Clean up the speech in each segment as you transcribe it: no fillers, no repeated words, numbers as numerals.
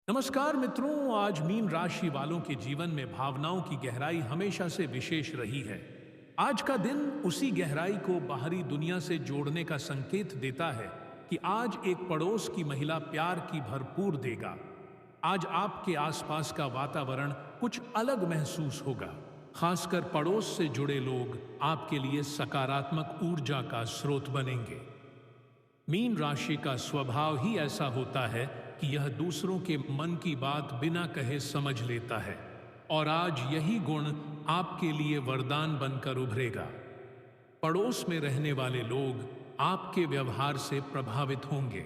नमस्कार मित्रों। आज मीन राशि वालों के जीवन में भावनाओं की गहराई हमेशा से विशेष रही है। आज का दिन उसी गहराई को बाहरी दुनिया से जोड़ने का संकेत देता है कि आज एक पड़ोस की महिला प्यार की भरपूर देगा। आज आपके आसपास का वातावरण कुछ अलग महसूस होगा। खासकर पड़ोस से जुड़े लोग आपके लिए सकारात्मक ऊर्जा का स्रोत बनेंगे। मीन राशि का स्वभाव ही ऐसा होता है कि यह दूसरों के मन की बात बिना कहे समझ लेता है, और आज यही गुण आपके लिए वरदान बनकर उभरेगा। पड़ोस में रहने वाले लोग आपके व्यवहार से प्रभावित होंगे।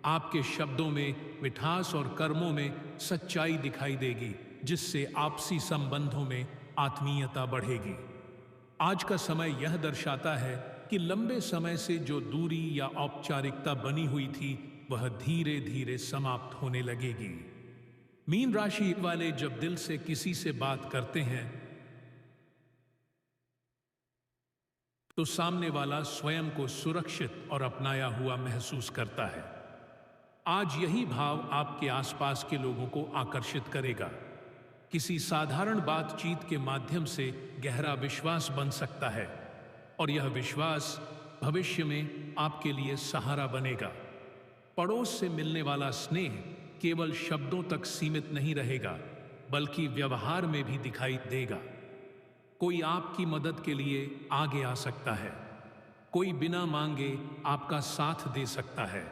आपके शब्दों में मिठास और कर्मों में सच्चाई दिखाई देगी, जिससे आपसी संबंधों में आत्मीयता बढ़ेगी। आज का समय यह दर्शाता है कि लंबे समय से जो दूरी या औपचारिकता बनी हुई थी, वह धीरे धीरे समाप्त होने लगेगी। मीन राशि वाले जब दिल से किसी से बात करते हैं तो सामने वाला स्वयं को सुरक्षित और अपनाया हुआ महसूस करता है। आज यही भाव आपके आसपास के लोगों को आकर्षित करेगा। किसी साधारण बातचीत के माध्यम से गहरा विश्वास बन सकता है, और यह विश्वास भविष्य में आपके लिए सहारा बनेगा। पड़ोस से मिलने वाला स्नेह केवल शब्दों तक सीमित नहीं रहेगा, बल्कि व्यवहार में भी दिखाई देगा। कोई आपकी मदद के लिए आगे आ सकता है, कोई बिना मांगे आपका साथ दे सकता है,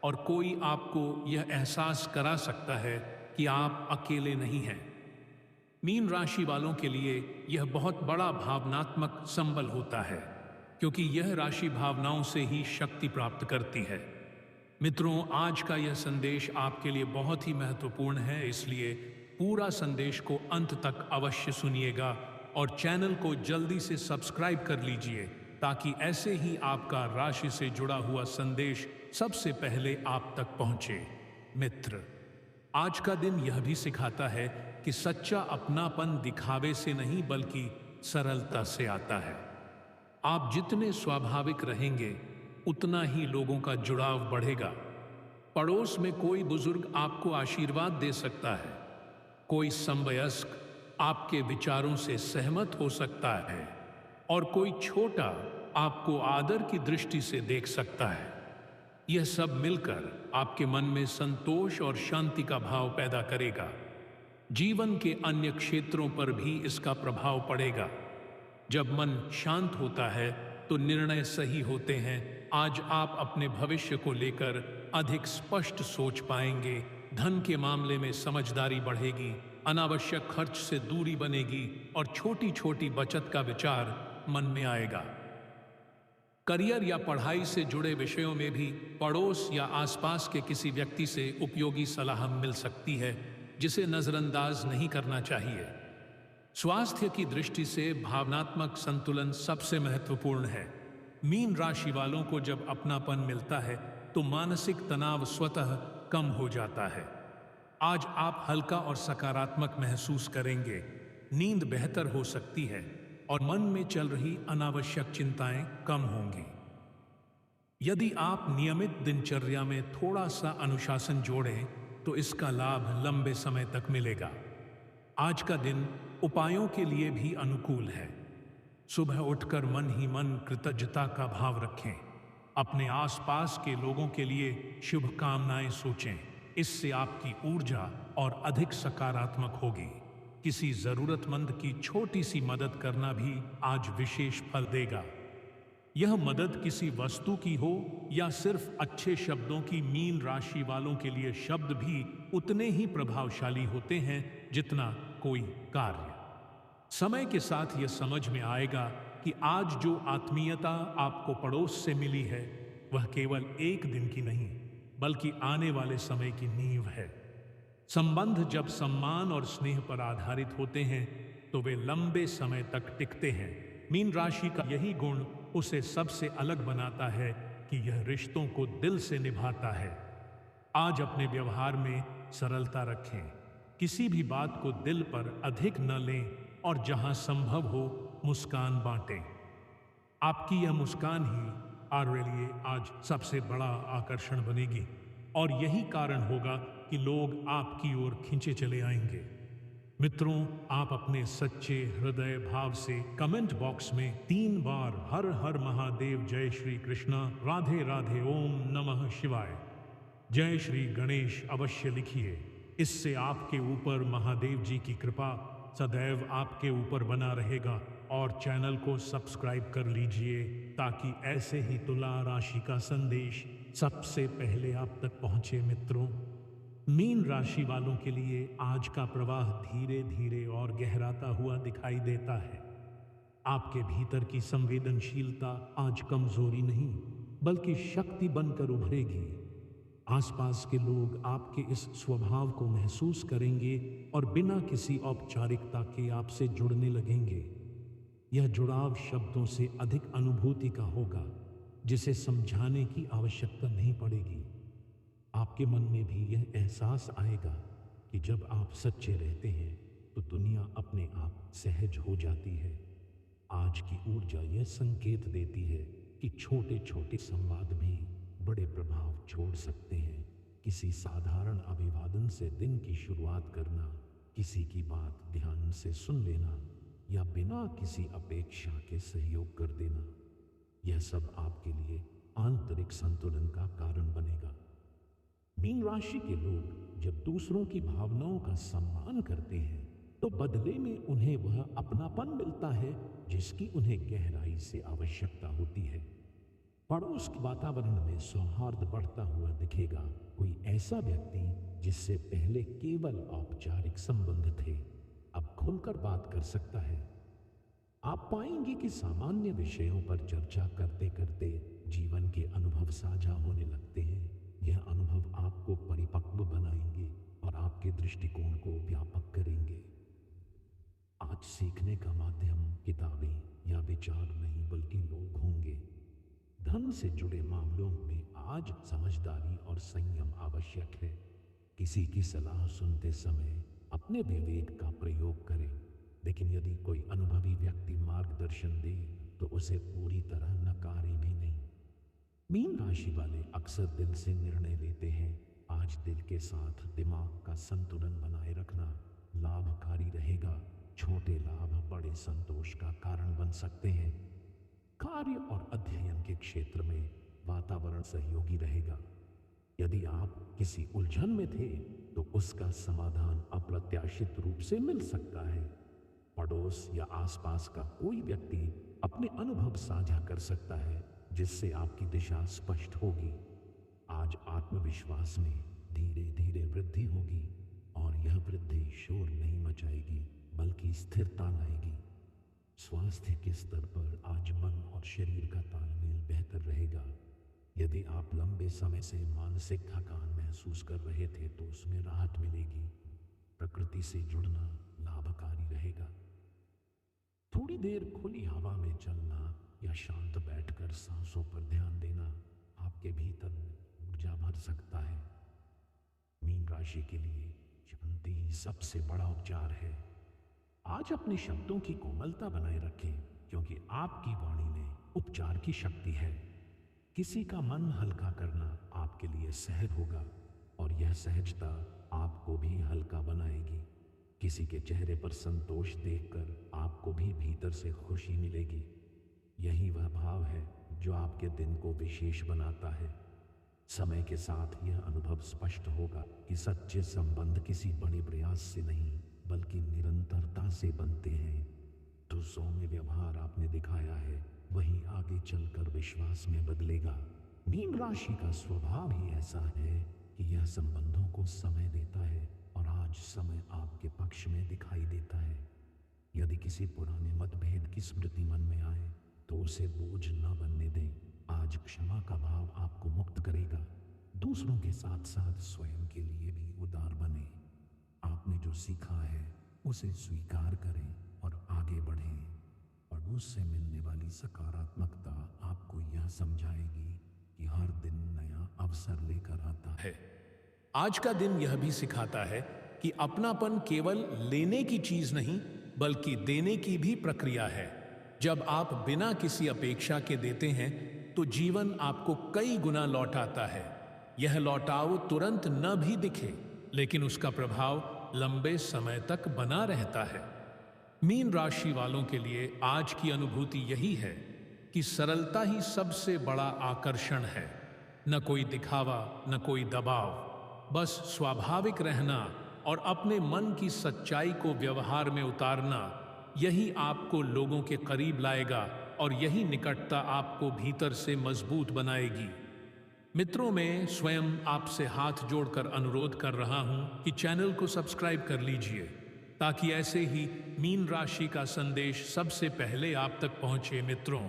और कोई आपको यह एहसास करा सकता है कि आप अकेले नहीं हैं। मीन राशि वालों के लिए यह बहुत बड़ा भावनात्मक संबल होता है, क्योंकि यह राशि भावनाओं से ही शक्ति प्राप्त करती है। मित्रों, आज का यह संदेश आपके लिए बहुत ही महत्वपूर्ण है, इसलिए पूरा संदेश को अंत तक अवश्य सुनिएगा और चैनल को जल्दी से सब्सक्राइब कर लीजिए, ताकि ऐसे ही आपका राशि से जुड़ा हुआ संदेश सबसे पहले आप तक पहुंचे। मित्र, आज का दिन यह भी सिखाता है कि सच्चा अपनापन दिखावे से नहीं, बल्कि सरलता से आता है। आप जितने स्वाभाविक रहेंगे, उतना ही लोगों का जुड़ाव बढ़ेगा। पड़ोस में कोई बुजुर्ग आपको आशीर्वाद दे सकता है, कोई समवयस्क आपके विचारों से सहमत हो सकता है, और कोई छोटा आपको आदर की दृष्टि से देख सकता है। यह सब मिलकर आपके मन में संतोष और शांति का भाव पैदा करेगा। जीवन के अन्य क्षेत्रों पर भी इसका प्रभाव पड़ेगा। जब मन शांत होता है तो निर्णय सही होते हैं। आज आप अपने भविष्य को लेकर अधिक स्पष्ट सोच पाएंगे। धन के मामले में समझदारी बढ़ेगी, अनावश्यक खर्च से दूरी बनेगी, और छोटी छोटी बचत का विचार मन में आएगा। करियर या पढ़ाई से जुड़े विषयों में भी पड़ोस या आसपास के किसी व्यक्ति से उपयोगी सलाह मिल सकती है, जिसे नजरअंदाज नहीं करना चाहिए। स्वास्थ्य की दृष्टि से भावनात्मक संतुलन सबसे महत्वपूर्ण है। मीन राशि वालों को जब अपनापन मिलता है तो मानसिक तनाव स्वतः कम हो जाता है। आज आप हल्का और सकारात्मक महसूस करेंगे, नींद बेहतर हो सकती है, और मन में चल रही अनावश्यक चिंताएं कम होंगी। यदि आप नियमित दिनचर्या में थोड़ा सा अनुशासन जोड़ें तो इसका लाभ लंबे समय तक मिलेगा। आज का दिन उपायों के लिए भी अनुकूल है। सुबह उठकर मन ही मन कृतज्ञता का भाव रखें। अपने आसपास के लोगों के लिए शुभकामनाएं सोचें। इससे आपकी ऊर्जा और अधिक सकारात्मक होगी। किसी जरूरतमंद की छोटी सी मदद करना भी आज विशेष फल देगा। यह मदद किसी वस्तु की हो या सिर्फ अच्छे शब्दों की, मीन राशि वालों के लिए शब्द भी उतने ही प्रभावशाली होते हैं जितना कोई कार्य। समय के साथ यह समझ में आएगा कि आज जो आत्मीयता आपको पड़ोस से मिली है, वह केवल एक दिन की नहीं, बल्कि आने वाले समय की नींव है। संबंध जब सम्मान और स्नेह पर आधारित होते हैं तो वे लंबे समय तक टिकते हैं। मीन राशि का यही गुण उसे सबसे अलग बनाता है कि यह रिश्तों को दिल से निभाता है। आज अपने व्यवहार में सरलता रखें, किसी भी बात को दिल पर अधिक न लें, और जहां संभव हो मुस्कान बांटें। आपकी यह मुस्कान ही आपके लिए आज सबसे बड़ा आकर्षण बनेगी। और यही कारण होगा कि लोग आपकी ओर खींचे चले आएंगे। मित्रों, आप अपने सच्चे हृदय भाव से कमेंट बॉक्स में 3 बार हर हर महादेव, जय श्री कृष्णा, राधे राधे, ओम नमः शिवाय, जय श्री गणेश अवश्य लिखिए। इससे आपके ऊपर महादेव जी की कृपा सदैव आपके ऊपर बना रहेगा। और चैनल को सब्सक्राइब कर लीजिए ताकि ऐसे ही तुला राशि का संदेश सबसे पहले आप तक पहुंचे। मित्रों, मीन राशि वालों के लिए आज का प्रवाह धीरे धीरे और गहराता हुआ दिखाई देता है। आपके भीतर की संवेदनशीलता आज कमजोरी नहीं बल्कि शक्ति बनकर उभरेगी। आसपास के लोग आपके इस स्वभाव को महसूस करेंगे और बिना किसी औपचारिकता के आपसे जुड़ने लगेंगे। यह जुड़ाव शब्दों से अधिक अनुभूति का होगा, जिसे समझाने की आवश्यकता नहीं पड़ेगी। आपके मन में भी यह एहसास आएगा कि जब आप सच्चे रहते हैं तो दुनिया अपने आप सहज हो जाती है। आज की ऊर्जा यह संकेत देती है कि छोटे छोटे संवाद भी बड़े प्रभाव छोड़ सकते हैं। किसी साधारण अभिवादन से दिन की शुरुआत करना, किसी की बात ध्यान से सुन लेना या बिना किसी अपेक्षा के सहयोग कर देना, यह सब आपके लिए आंतरिक संतुलन का कारण बनेगा। मीन राशि के लोग जब दूसरों की भावनाओं का सम्मान करते हैं तो बदले में उन्हें वह अपनापन मिलता है जिसकी उन्हें गहराई से आवश्यकता होती है। पड़ोस के वातावरण में सौहार्द बढ़ता हुआ दिखेगा। कोई ऐसा व्यक्ति जिससे पहले केवल औपचारिक संबंध थे, अब खुलकर बात कर सकता है। आप पाएंगे कि सामान्य विषयों पर चर्चा करते करते जीवन के अनुभव साझा होने लगते हैं। यह अनुभव आपको परिपक्व बनाएंगे और आपके दृष्टिकोण को व्यापक करेंगे। आज सीखने का माध्यम किताबें या विचार नहीं बल्कि लोग होंगे। धन से जुड़े मामलों में आज समझदारी और संयम आवश्यक है। किसी की सलाह सुनते समय अपने विवेक का प्रयोग करें, लेकिन यदि कोई अनुभवी व्यक्ति मार्गदर्शन दे तो उसे पूरी तरह नकारें भी नहीं। मीन राशि वाले अक्सर दिल से निर्णय लेते हैं। आज दिल के साथ दिमाग का संतुलन बनाए रखना लाभकारी रहेगा। छोटे लाभ बड़े संतोष का कारण बन सकते हैं। कार्य और अध्ययन के क्षेत्र में वातावरण सहयोगी रहेगा। यदि आप किसी उलझन में थे तो उसका समाधान अप्रत्याशित रूप से मिल सकता है। पड़ोस या आसपास का कोई व्यक्ति अपने अनुभव साझा कर सकता है जिससे आपकी दिशा स्पष्ट होगी। आज आत्मविश्वास में धीरे धीरे वृद्धि होगी और यह वृद्धि शोर नहीं मचाएगी बल्कि स्थिरता लाएगी। स्वास्थ्य के स्तर पर आज मन और शरीर का तालमेल बेहतर रहेगा। यदि आप लंबे समय से मानसिक थकान महसूस कर रहे थे तो उसमें राहत मिलेगी। प्रकृति से जुड़ना लाभकारी रहेगा। थोड़ी देर खुली हवा में चलना या शांत बैठकर सांसों पर ध्यान देना आपके भीतर ऊर्जा भर सकता है। मीन राशि के लिए शांति सबसे बड़ा उपचार है। आज अपने शब्दों की कोमलता बनाए रखें क्योंकि आपकी वाणी में उपचार की शक्ति है। किसी का मन हल्का करना आपके लिए सहज होगा और यह सहजता आपको भी हल्का बनाएगी। किसी के चेहरे पर संतोष देखकर आपको भी भीतर से खुशी मिलेगी। यही वह भाव है जो आपके दिन को विशेष बनाता है। समय के साथ यह अनुभव स्पष्ट होगा कि सच्चे संबंध किसी बड़े प्रयास से नहीं बल्कि निरंतरता से बनते हैं। तो सौम्य व्यवहार आपने दिखाया है वही आगे चलकर विश्वास में बदलेगा। मीन राशि का स्वभाव ही ऐसा है कि यह संबंधों को समय देता है और आज समय आपके पक्ष में दिखाई देता है। यदि किसी पुराने मतभेद की स्मृति मन में आए तो उसे बोझ न बनने दें। आज क्षमा का भाव आपको मुक्त करेगा। दूसरों के साथ साथ स्वयं के लिए भी उदार बने। आपने जो सीखा है उसे स्वीकार करें और आगे बढ़ें। पड़ोस से मिलने वाली सकारात्मकता आपको यह समझाएगी कि हर दिन नया अवसर लेकर आता है। आज का दिन यह भी सिखाता है कि अपनापन केवल लेने की चीज नहीं बल्कि देने की भी प्रक्रिया है। जब आप बिना किसी अपेक्षा के देते हैं तो जीवन आपको कई गुना लौट आता है। यह लौटाव तुरंत न भी दिखे, लेकिन उसका प्रभाव लंबे समय तक बना रहता है। मीन राशि वालों के लिए आज की अनुभूति यही है कि सरलता ही सबसे बड़ा आकर्षण है। न कोई दिखावा, न कोई दबाव, बस स्वाभाविक रहना और अपने मन की सच्चाई को व्यवहार में उतारना, यही आपको लोगों के करीब लाएगा और यही निकटता आपको भीतर से मजबूत बनाएगी। मित्रों, मैं स्वयं आपसे हाथ जोड़कर अनुरोध कर रहा हूं कि चैनल को सब्सक्राइब कर लीजिए, ताकि ऐसे ही मीन राशि का संदेश सबसे पहले आप तक पहुंचे। मित्रों,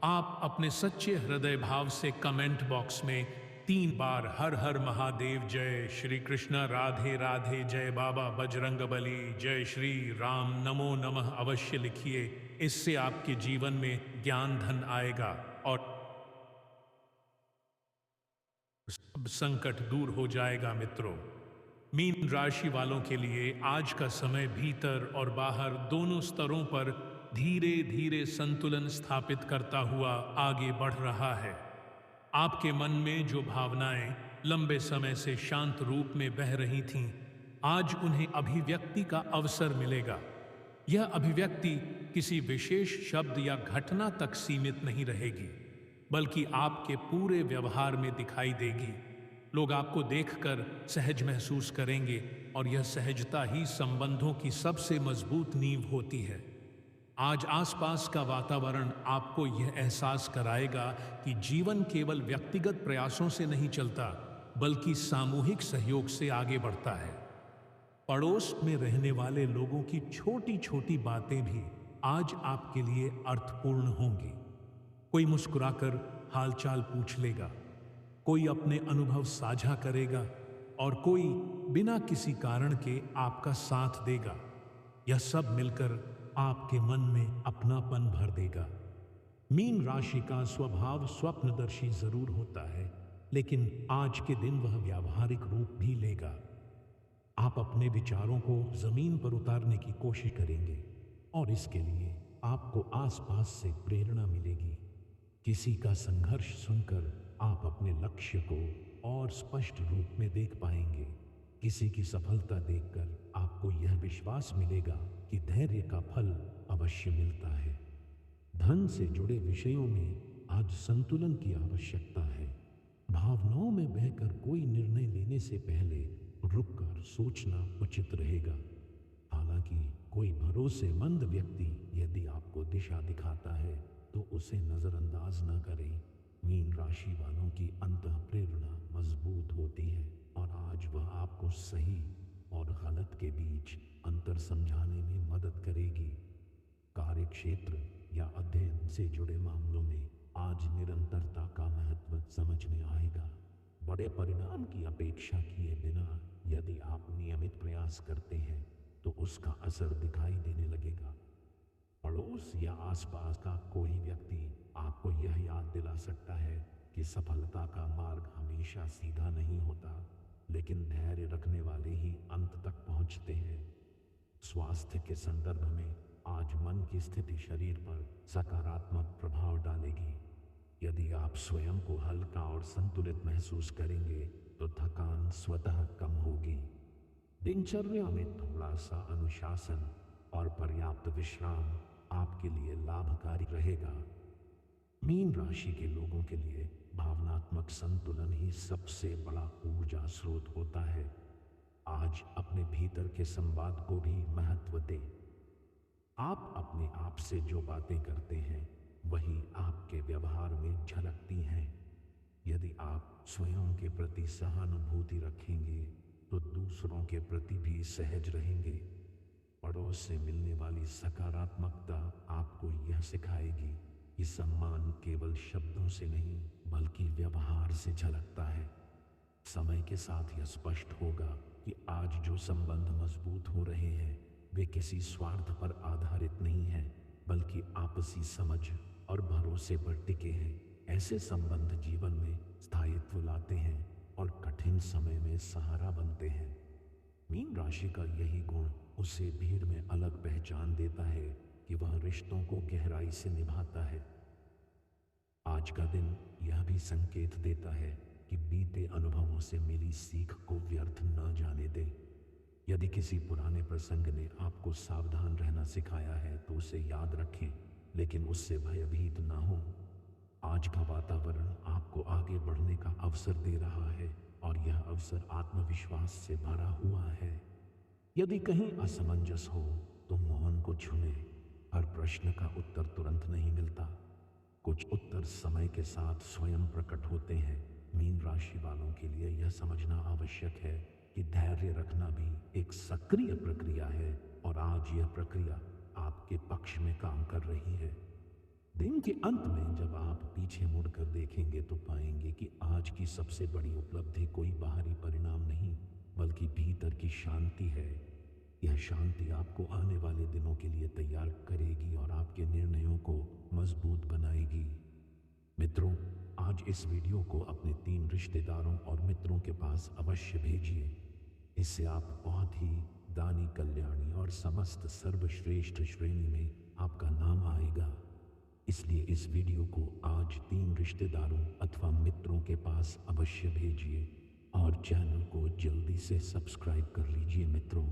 आप अपने सच्चे हृदय भाव से कमेंट बॉक्स में 3 बार हर हर महादेव, जय श्री कृष्ण, राधे राधे, जय बाबा बजरंगबली, जय श्री राम, नमो नमः अवश्य लिखिए। इससे आपके जीवन में ज्ञान धन आएगा और सब संकट दूर हो जाएगा। मित्रों, मीन राशि वालों के लिए आज का समय भीतर और बाहर दोनों स्तरों पर धीरे धीरे संतुलन स्थापित करता हुआ आगे बढ़ रहा है। आपके मन में जो भावनाएं लंबे समय से शांत रूप में बह रही थीं, आज उन्हें अभिव्यक्ति का अवसर मिलेगा। यह अभिव्यक्ति किसी विशेष शब्द या घटना तक सीमित नहीं रहेगी, बल्कि आपके पूरे व्यवहार में दिखाई देगी। लोग आपको देखकर सहज महसूस करेंगे और यह सहजता ही संबंधों की सबसे मजबूत नींव होती है। आज आसपास का वातावरण आपको यह एहसास कराएगा कि जीवन केवल व्यक्तिगत प्रयासों से नहीं चलता, बल्कि सामूहिक सहयोग से आगे बढ़ता है। पड़ोस में रहने वाले लोगों की छोटी छोटी बातें भी आज आपके लिए अर्थपूर्ण होंगी। कोई मुस्कुराकर हालचाल पूछ लेगा, कोई अपने अनुभव साझा करेगा और कोई बिना किसी कारण के आपका साथ देगा। यह सब मिलकर आपके मन में अपनापन भर देगा। मीन राशि का स्वभाव स्वप्नदर्शी जरूर होता है, लेकिन आज के दिन वह व्यावहारिक रूप भी लेगा। आप अपने विचारों को जमीन पर उतारने की कोशिश करेंगे और इसके लिए आपको आसपास से प्रेरणा मिलेगी। किसी का संघर्ष सुनकर आप अपने लक्ष्य को और स्पष्ट रूप में देख पाएंगे। किसी की सफलता देखकर आपको यह विश्वास मिलेगा कि धैर्य का फल अवश्य मिलता है। धन से जुड़े विषयों में आज संतुलन की आवश्यकता है। भावनाओं में बहकर कोई निर्णय लेने से पहले रुककर सोचना उचित रहेगा। हालांकि कोई भरोसेमंद व्यक्ति यदि आपको दिशा दिखाता है तो उसे नजरअंदाज न करें। मीन राशि वालों की अंतः प्रेरणा मजबूत होती है और आज वह आपको सही और गलत के बीच अंतर समझाने में मदद करेगी। कार्य क्षेत्र या अध्ययन से जुड़े मामलों में आज निरंतरता का महत्व समझ में आएगा। बड़े परिणाम की अपेक्षा किए बिना यदि आप नियमित प्रयास करते हैं तो उसका असर दिखाई देने लगेगा। पड़ोस या आसपास का कोई व्यक्ति आपको यह याद दिला सकता है कि सफलता का मार्ग हमेशा सीधा नहीं होता, लेकिन धैर्य रखने वाले ही अंत तक पहुंचते हैं। स्वास्थ्य के संदर्भ में आज मन की स्थिति शरीर पर सकारात्मक प्रभाव डालेगी। यदि आप स्वयं को हल्का और संतुलित महसूस करेंगे तो थकान स्वतः कम होगी। दिनचर्या में थोड़ा सा अनुशासन और पर्याप्त विश्राम आपके लिए लाभकारी रहेगा। मीन राशि के लोगों के लिए भावनात्मक संतुलन ही सबसे बड़ा ऊर्जा स्रोत होता है। आज अपने भीतर के संवाद को भी महत्व दें। आप अपने आप से जो बातें करते हैं वही आपके व्यवहार में झलकती हैं। यदि आप स्वयं के प्रति सहानुभूति रखेंगे तो दूसरों के प्रति भी सहज रहेंगे। पड़ोस से मिलने वाली सकारात्मकता आपको यह सिखाएगी कि सम्मान केवल शब्दों से नहीं बल्कि व्यवहार से झलकता है। समय के साथ यह स्पष्ट होगा कि आज जो संबंध मजबूत हो रहे हैं वे किसी स्वार्थ पर आधारित नहीं हैं, बल्कि आपसी समझ और भरोसे पर टिके हैं। ऐसे संबंध जीवन में स्थायित्व लाते हैं और कठिन समय में सहारा बनते हैं। मीन राशि का यही गुण उसे भीड़ में अलग पहचान देता है कि वह रिश्तों को गहराई से निभाता है। आज का दिन यह भी संकेत देता है कि बीते अनुभवों से मिली सीख को व्यर्थ न जाने दें। यदि किसी पुराने प्रसंग ने आपको सावधान रहना सिखाया है तो उसे याद रखें, लेकिन उससे भयभीत ना हो। आज का वातावरण आपको आगे बढ़ने का अवसर दे रहा है और यह अवसर आत्मविश्वास से भरा हुआ है। यदि कहीं असमंजस हो तो मौन को चुनें। हर प्रश्न का उत्तर तुरंत नहीं मिलता। कुछ उत्तर समय के साथ स्वयं प्रकट होते हैं। मीन राशि वालों के लिए यह समझना आवश्यक है कि धैर्य रखना भी एक सक्रिय प्रक्रिया है और आज यह प्रक्रिया आपके पक्ष में काम कर रही है। दिन के अंत में जब आप पीछे मुड़कर देखेंगे तो पाएंगे कि आज की सबसे बड़ी उपलब्धि कोई बाहरी परिणाम नहीं, बल्कि भीतर की शांति है। यह शांति आपको आने वाले दिनों के लिए तैयार करेगी और आपके निर्णयों को मजबूत बनाएगी। मित्रों, आज इस वीडियो को अपने 3 रिश्तेदारों और मित्रों के पास अवश्य भेजिए। इससे आप बहुत ही दानी, कल्याणी और समस्त सर्वश्रेष्ठ श्रेणी में आपका नाम आएगा। इसलिए इस वीडियो को आज 3 रिश्तेदारों अथवा मित्रों के पास अवश्य भेजिए और चैनल को जल्दी से सब्सक्राइब कर लीजिए। मित्रों,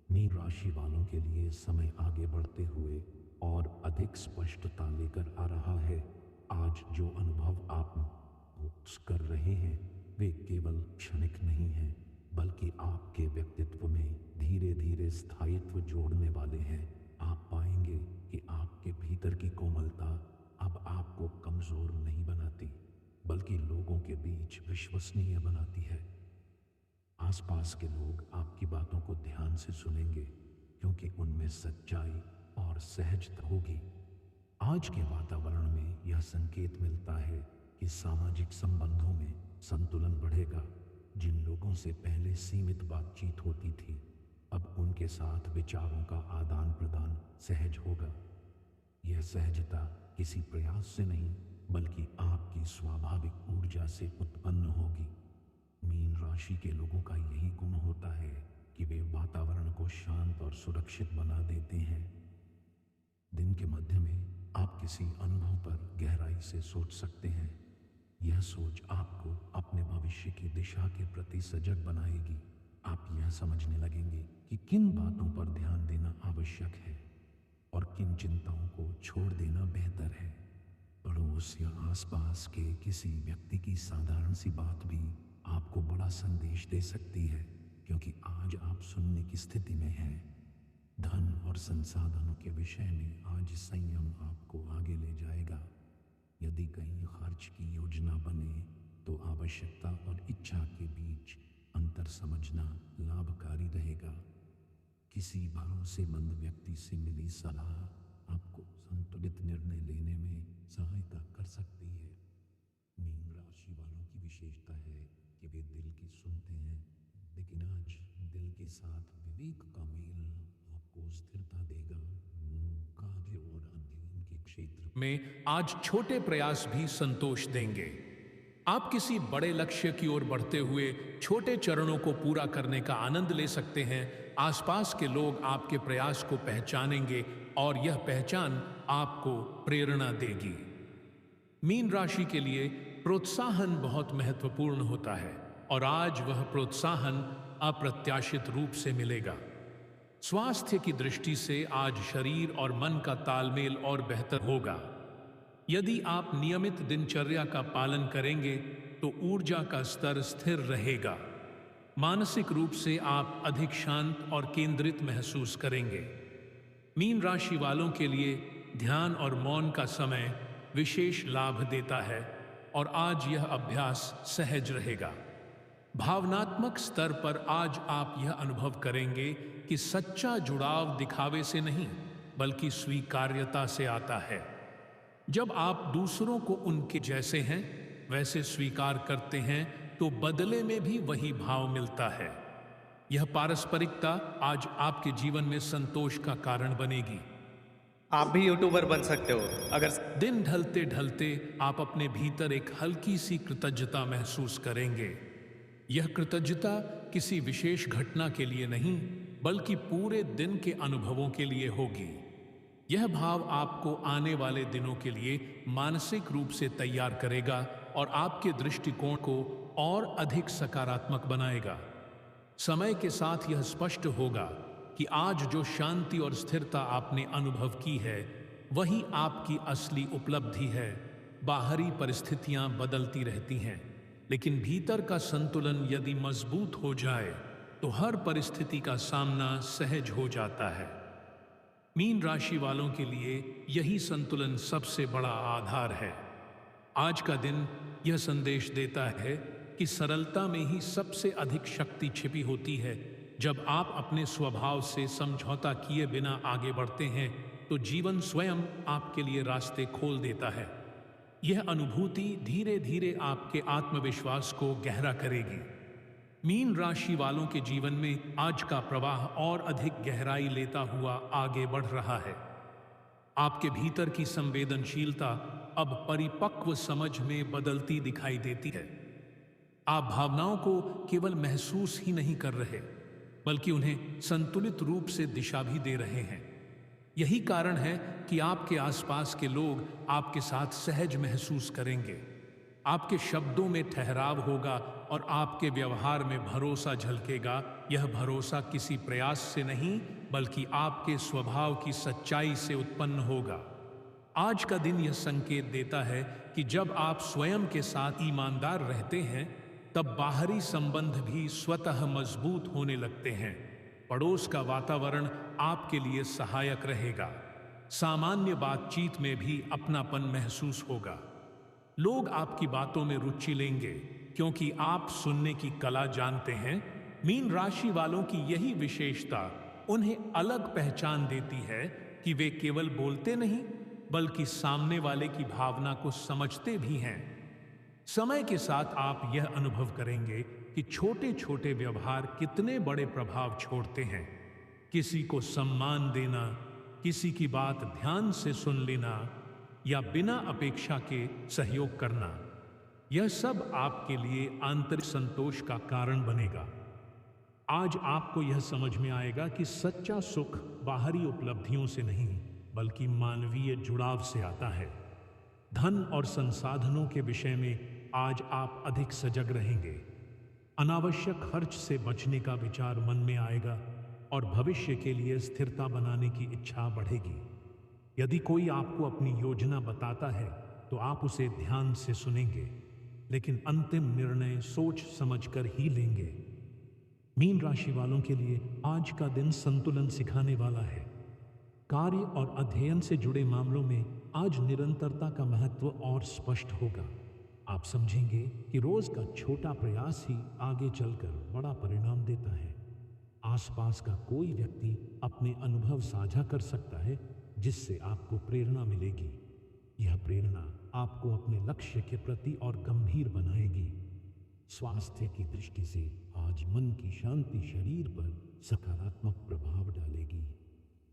मीन राशि वालों के लिए समय आगे बढ़ते हुए और अधिक स्पष्टता लेकर आ रहा है। आज जो अनुभव आप कर रहे हैं वे केवल क्षणिक नहीं हैं, बल्कि आपके व्यक्तित्व में धीरे धीरे स्थायित्व जोड़ने वाले हैं। आप पाएंगे कि आपके भीतर की कोमलता अब आपको कमजोर नहीं बनाती, बल्कि लोगों के बीच विश्वसनीय बनाती है। आसपास के लोग आपकी बातों को ध्यान से सुनेंगे, क्योंकि उनमें सच्चाई और सहजता होगी। आज के वातावरण में यह संकेत मिलता है कि सामाजिक संबंधों में संतुलन बढ़ेगा। जिन लोगों से पहले सीमित बातचीत होती थी, अब उनके साथ विचारों का आदान प्रदान सहज होगा। यह सहजता किसी प्रयास से नहीं, बल्कि आपकी स्वाभाविक ऊर्जा से उत्पन्न होगी। मीन राशि के लोगों का यही गुण होता है कि वे वातावरण को शांत और सुरक्षित बना देते हैं। दिन के मध्य में आप किसी अनुभव पर गहराई से सोच सकते हैं। यह सोच आपको अपने भविष्य की दिशा के प्रति सजग बनाएगी। आप यह समझने लगेंगे कि किन बातों पर ध्यान देना आवश्यक है और किन चिंताओं को छोड़ देना बेहतर है। पड़ोस या आसपास के किसी व्यक्ति की साधारण सी बात भी आपको बड़ा संदेश दे सकती है, क्योंकि आज आप सुनने की स्थिति में हैं। धन और संसाधनों के विषय में आज संयम आपको आगे ले जाएगा। यदि कहीं खर्च की योजना बने तो आवश्यकता और इच्छा के बीच अंतर समझना लाभकारी रहेगा। किसी भरोसेमंद व्यक्ति से मिली सलाह आपको संतुलित निर्णय लेने में सहायता कर सकती है। मीन राशि वालों की विशेषता है कि वे दिल की सुनते हैं, लेकिन आज दिल के साथ विवेक का मेल आपको स्थिरता देगा। कार्य और अध्ययन के क्षेत्र में आज छोटे प्रयास भी संतोष देंगे। आप किसी बड़े लक्ष्य की ओर बढ़ते हुए छोटे चरणों को पूरा करने का आनंद ले सकते हैं। आसपास के लोग आपके प्रयास को पहचानेंगे और यह पहचान आपको प्रेरणा देगी। मीन राशि के लिए प्रोत्साहन बहुत महत्वपूर्ण होता है और आज वह प्रोत्साहन अप्रत्याशित रूप से मिलेगा। स्वास्थ्य की दृष्टि से आज शरीर और मन का तालमेल और बेहतर होगा। यदि आप नियमित दिनचर्या का पालन करेंगे तो ऊर्जा का स्तर स्थिर रहेगा। मानसिक रूप से आप अधिक शांत और केंद्रित महसूस करेंगे। मीन राशि वालों के लिए ध्यान और मौन का समय विशेष लाभ देता है और आज यह अभ्यास सहज रहेगा। भावनात्मक स्तर पर आज आप यह अनुभव करेंगे कि सच्चा जुड़ाव दिखावे से नहीं, बल्कि स्वीकार्यता से आता है। जब आप दूसरों को उनके जैसे हैं वैसे स्वीकार करते हैं तो बदले में भी वही भाव मिलता है। यह पारस्परिकता आज आपके जीवन में संतोष का कारण बनेगी। आप भी यूट्यूबर बन सकते हो अगर दिन ढलते ढलते आप अपने भीतर एक हल्की सी कृतज्ञता महसूस करेंगे। यह कृतज्ञता किसी विशेष घटना के लिए नहीं, बल्कि पूरे दिन के अनुभवों के लिए होगी। यह भाव आपको आने वाले दिनों के लिए मानसिक रूप से तैयार करेगा और आपके दृष्टिकोण को और अधिक सकारात्मक बनाएगा। समय के साथ यह स्पष्ट होगा कि आज जो शांति और स्थिरता आपने अनुभव की है वही आपकी असली उपलब्धि है। बाहरी परिस्थितियां बदलती रहती हैं, लेकिन भीतर का संतुलन यदि मजबूत हो जाए तो हर परिस्थिति का सामना सहज हो जाता है। मीन राशि वालों के लिए यही संतुलन सबसे बड़ा आधार है। आज का दिन यह संदेश देता है कि सरलता में ही सबसे अधिक शक्ति छिपी होती है। जब आप अपने स्वभाव से समझौता किए बिना आगे बढ़ते हैं तो जीवन स्वयं आपके लिए रास्ते खोल देता है। यह अनुभूति धीरे धीरे आपके आत्मविश्वास को गहरा करेगी। मीन राशि वालों के जीवन में आज का प्रवाह और अधिक गहराई लेता हुआ आगे बढ़ रहा है। आपके भीतर की संवेदनशीलता अब परिपक्व समझ में बदलती दिखाई देती है। आप भावनाओं को केवल महसूस ही नहीं कर रहे, बल्कि उन्हें संतुलित रूप से दिशा भी दे रहे हैं। यही कारण है कि आपके आसपास के लोग आपके साथ सहज महसूस करेंगे। आपके शब्दों में ठहराव होगा और आपके व्यवहार में भरोसा झलकेगा। यह भरोसा किसी प्रयास से नहीं, बल्कि आपके स्वभाव की सच्चाई से उत्पन्न होगा। आज का दिन यह संकेत देता है कि जब आप स्वयं के साथ ईमानदार रहते हैं तब बाहरी संबंध भी स्वतः मजबूत होने लगते हैं। पड़ोस का वातावरण आपके लिए सहायक रहेगा। सामान्य बातचीत में भी अपनापन महसूस होगा। लोग आपकी बातों में रुचि लेंगे क्योंकि आप सुनने की कला जानते हैं। मीन राशि वालों की यही विशेषता उन्हें अलग पहचान देती है कि वे केवल बोलते नहीं, बल्कि सामने वाले की भावना को समझते भी हैं। समय के साथ आप यह अनुभव करेंगे कि छोटे छोटे व्यवहार कितने बड़े प्रभाव छोड़ते हैं। किसी को सम्मान देना, किसी की बात ध्यान से सुन लेना या बिना अपेक्षा के सहयोग करना, यह सब आपके लिए आंतरिक संतोष का कारण बनेगा। आज आपको यह समझ में आएगा कि सच्चा सुख बाहरी उपलब्धियों से नहीं, बल्कि मानवीय जुड़ाव से आता है। धन और संसाधनों के विषय में आज आप अधिक सजग रहेंगे। अनावश्यक खर्च से बचने का विचार मन में आएगा और भविष्य के लिए स्थिरता बनाने की इच्छा बढ़ेगी। यदि कोई आपको अपनी योजना बताता है तो आप उसे ध्यान से सुनेंगे, लेकिन अंतिम निर्णय सोच समझकर ही लेंगे। मीन राशि वालों के लिए आज का दिन संतुलन सिखाने वाला है। कार्य और अध्ययन से जुड़े मामलों में आज निरंतरता का महत्व और स्पष्ट होगा। आप समझेंगे कि रोज का छोटा प्रयास ही आगे चलकर बड़ा परिणाम देता है। आसपास का कोई व्यक्ति अपने अनुभव साझा कर सकता है जिससे आपको प्रेरणा मिलेगी। यह प्रेरणा आपको अपने लक्ष्य के प्रति और गंभीर बनाएगी। स्वास्थ्य की दृष्टि से आज मन की शांति शरीर पर सकारात्मक प्रभाव डालेगी।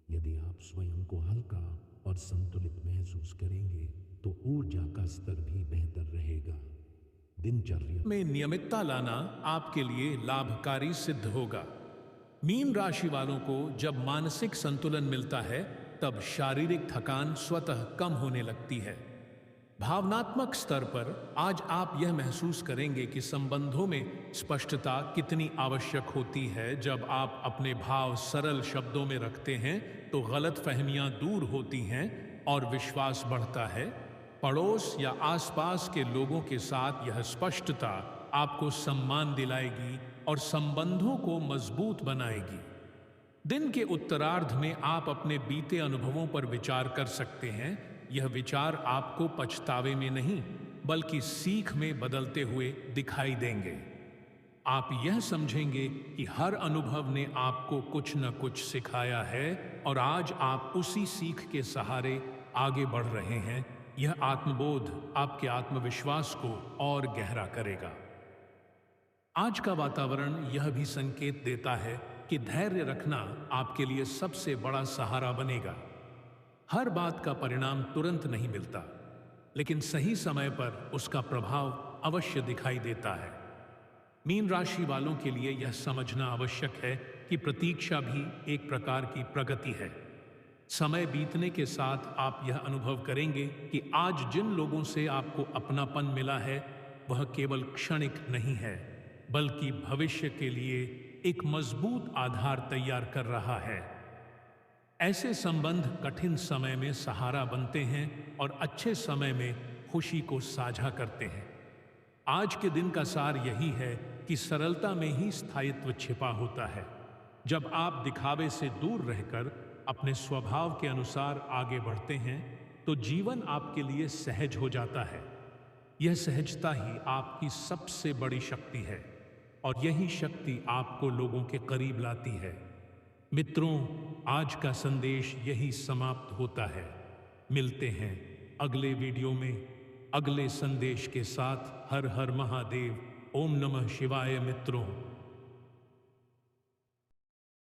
यदि आप स्वयं को हल्का और संतुलित महसूस करेंगे तो ऊर्जा का स्तर भी बेहतर रहेगा। दिनचर्या में नियमितता लाना आपके लिए लाभकारी सिद्ध होगा। मीन राशि वालों को जब मानसिक संतुलन मिलता है तब शारीरिक थकान स्वतः कम होने लगती है। भावनात्मक स्तर पर आज आप यह महसूस करेंगे कि संबंधों में स्पष्टता कितनी आवश्यक होती है। जब आप अपने भाव सरल शब्दों में रखते हैं तो गलतफहमियां दूर होती हैं और विश्वास बढ़ता है। पड़ोस या आसपास के लोगों के साथ यह स्पष्टता आपको सम्मान दिलाएगी और संबंधों को मजबूत बनाएगी। दिन के उत्तरार्ध में आप अपने बीते अनुभवों पर विचार कर सकते हैं। यह विचार आपको पछतावे में नहीं, बल्कि सीख में बदलते हुए दिखाई देंगे। आप यह समझेंगे कि हर अनुभव ने आपको कुछ न कुछ सिखाया है और आज आप उसी सीख के सहारे आगे बढ़ रहे हैं। यह आत्मबोध आपके आत्मविश्वास को और गहरा करेगा। आज का वातावरण यह भी संकेत देता है कि धैर्य रखना आपके लिए सबसे बड़ा सहारा बनेगा। हर बात का परिणाम तुरंत नहीं मिलता, लेकिन सही समय पर उसका प्रभाव अवश्य दिखाई देता है। मीन राशि वालों के लिए यह समझना आवश्यक है कि प्रतीक्षा भी एक प्रकार की प्रगति है। समय बीतने के साथ आप यह अनुभव करेंगे कि आज जिन लोगों से आपको अपनापन मिला है वह केवल क्षणिक नहीं है, बल्कि भविष्य के लिए एक मजबूत आधार तैयार कर रहा है। ऐसे संबंध कठिन समय में सहारा बनते हैं और अच्छे समय में खुशी को साझा करते हैं। आज के दिन का सार यही है कि सरलता में ही स्थायित्व छिपा होता है। जब आप दिखावे से दूर रहकर अपने स्वभाव के अनुसार आगे बढ़ते हैं तो जीवन आपके लिए सहज हो जाता है। यह सहजता ही आपकी सबसे बड़ी शक्ति है और यही शक्ति आपको लोगों के करीब लाती है। मित्रों, आज का संदेश यही समाप्त होता है। मिलते हैं अगले वीडियो में अगले संदेश के साथ। हर हर महादेव। ओम नमः शिवाय। मित्रों।